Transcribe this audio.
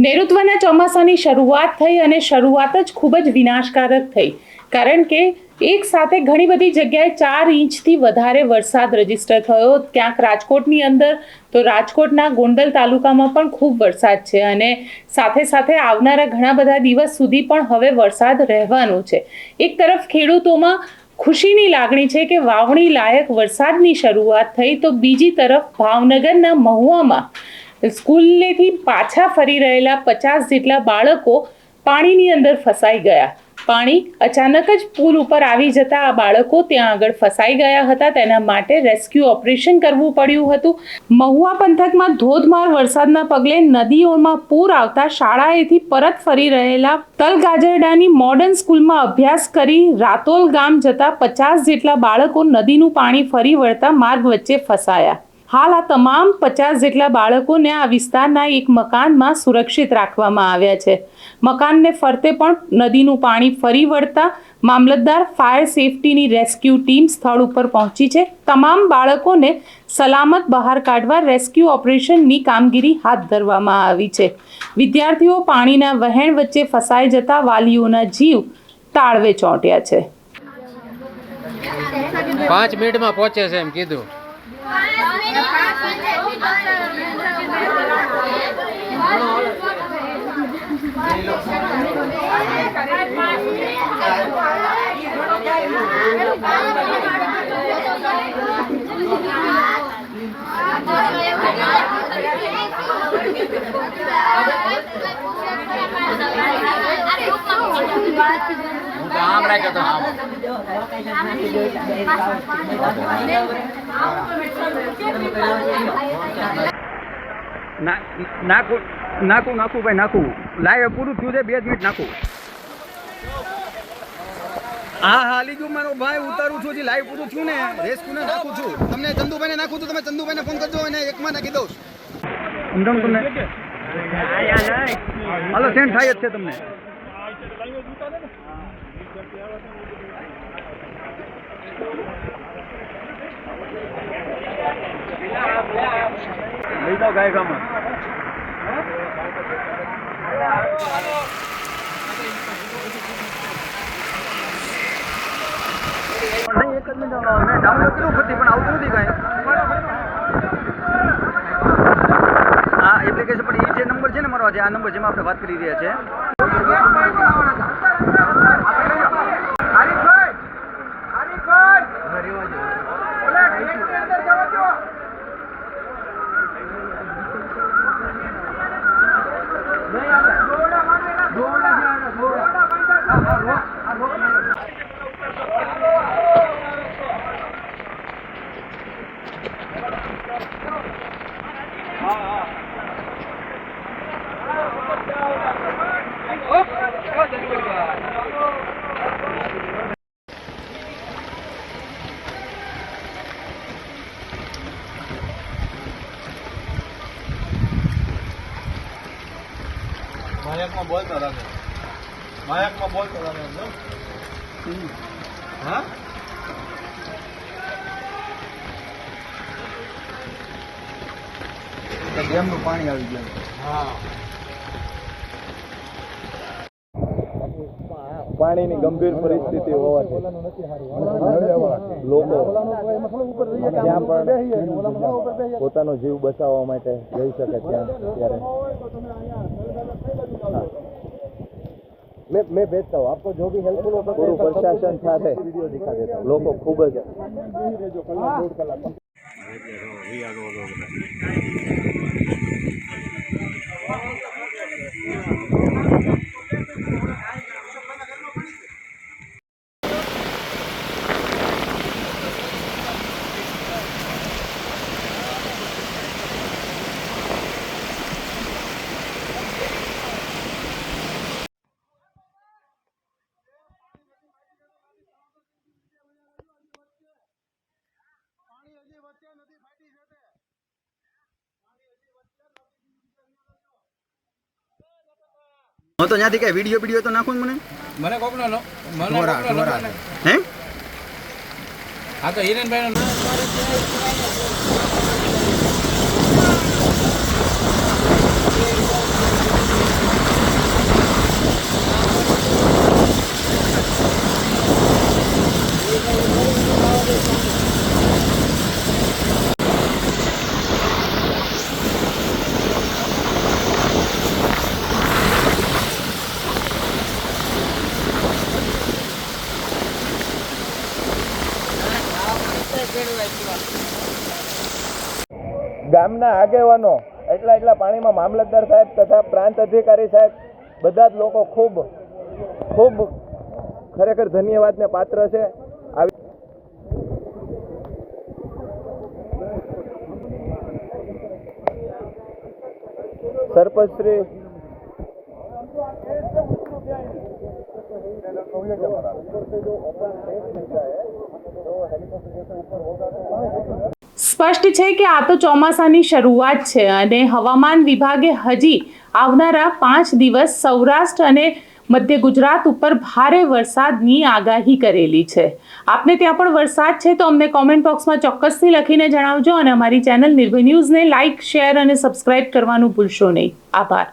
નૈઋત્યના ચોમાસાની શરૂઆત થઈ અને શરૂઆત જ ખૂબ જ વિનાશકારક થઈ, કારણ કે એક સાથે ઘણી બધી જગ્યાએ 4 ઇંચથી વધારે વરસાદ રજીસ્ટર થયો. ક્યાંક રાજકોટની અંદર, તો રાજકોટના ગોંડલ તાલુકામાં પણ ખૂબ વરસાદ છે અને સાથે સાથે આવનારા ઘણા બધા દિવસ સુધી પણ હવે વરસાદ રહેવાનો છે. એક તરફ ખેડૂતોમાં ખુશીની લાગણી છે કે વાવણી લાયક વરસાદની શરૂઆત થઈ, તો બીજી તરફ ભાવનગરના મહુવામાં સ્કૂલેથી પાછા ફરી રહેલા 50 જેટલા બાળકો પાણીની અંદર ફસાઈ ગયા. પાણી અચાનક જ પુલ ઉપર આવી જતા આ બાળકો ત્યાં આગળ ફસાઈ ગયા હતા. તેના માટે રેસ્ક્યુ ઓપરેશન કરવું પડ્યું હતું. મહુવા પંથકમાં ધોધમાર વરસાદના પગલે નદીઓમાં પૂર આવતા શાળાએથી પરત ફરી રહેલા તલગાજરડાની મોડર્ન સ્કૂલમાં અભ્યાસ કરી રાતોલ ગામ જતા 50 જેટલા બાળકો નદીનું પાણી ફરી વળતા માર્ગ વચ્ચે ફસાયા. હાલ આ તમામ 50 જેટલા બાળકોને આ વિસ્તારના એક મકાનમાં સુરક્ષિત રાખવામાં આવ્યા છે. મકાનને ફરતે પણ નદીનું પાણી ફરી વળતા મામલતદાર, ફાયર સેફટીની રેસ્ક્યુ ટીમ સ્થળ ઉપર પહોંચી છે. તમામ બાળકોને સલામત બહાર કાઢવા રેસ્ક્યુ ઓપરેશનની કામગીરી હાથ ધરવામાં આવી છે. વિદ્યાર્થીઓ પાણીના વહેણ વચ્ચે ફસાઈ જતા વાલીઓના જીવ તાળવે ચોંટ્યા છે. 5 મિનિટમાં પહોંચે છે એમ કીધું. આમ રાખ્યો તો નાખું ભાઈ નાખું. લાઈવ પૂરું થયું છે, 2 મિનિટ નાખું. હા હાલી ગયું મારો ભાઈ, ઉતારું છું. લાઈવ પૂરું થયું ને, રેસ્ક્યુને નાખું છું. તમને ચંદુભાઈને નાખું છું, તમે ચંદુભાઈને ફોન કરજો અને એકમાં નાખી દઉં. સમજાવું તમને? હાલો સેન્ડ થાય જ છે તમને. લઈ જાઓ ગાય ગામમાં. નહીં, એક જ મિનિટ. મેં ડાઉનલોડ કર્યું ફરતી પણ આવતું નથી કાંઈ. હા એપ્લિકેશન પણ એ જે નંબર છે ને મારો, આજે આ નંબર જેમાં આપણે વાત કરી રહ્યા છે. માયકમાં બોલતા રહે. હા ડેમનું પાણી આવી ગયું. હા પાણીની ગંભીર પરિસ્થિતિ હોવાથી લોકો જ્યાં પણ પોતાનો જીવ બચાવવા માટે જઈ શકે ત્યાં ત્યારે मैं भेजता हूँ आपको जो भी हेल्पफुल हो पूરું प्रशासन સાથે લોકો ખૂબ જ હું તો ત્યાંથી કઈ વિડીયો તો નાખું મને કોકનો હે હા તો હિરેનભાઈ નો ગામના આગેવાનો એટલા પાણીમાં મામલતદાર સાહેબ તથા પ્રાંત અધિકારી સાહેબ બધા જ લોકો ખૂબ ખૂબ ખરેખર ધન્યવાદને પાત્ર છે. સરપંચ શ્રી સ્પષ્ટ છે કે આ તો ચોમાસાની શરૂઆત છે અને હવામાન વિભાગે હજી આવનારા 5 દિવસ સૌરાષ્ટ્ર અને મધ્ય ગુજરાત ઉપર ભારે વરસાદની આગાહી કરેલી છે. આપને ત્યાં પણ વરસાદ છે તો અમને કોમેન્ટ બોક્સમાં ચોક્કસથી લખીને જણાવજો અને અમારી ચેનલ નિર્ભય ન્યૂઝને લાઇક, શેર અને સબસ્ક્રાઇબ કરવાનું ભૂલશો નહીં. આભાર.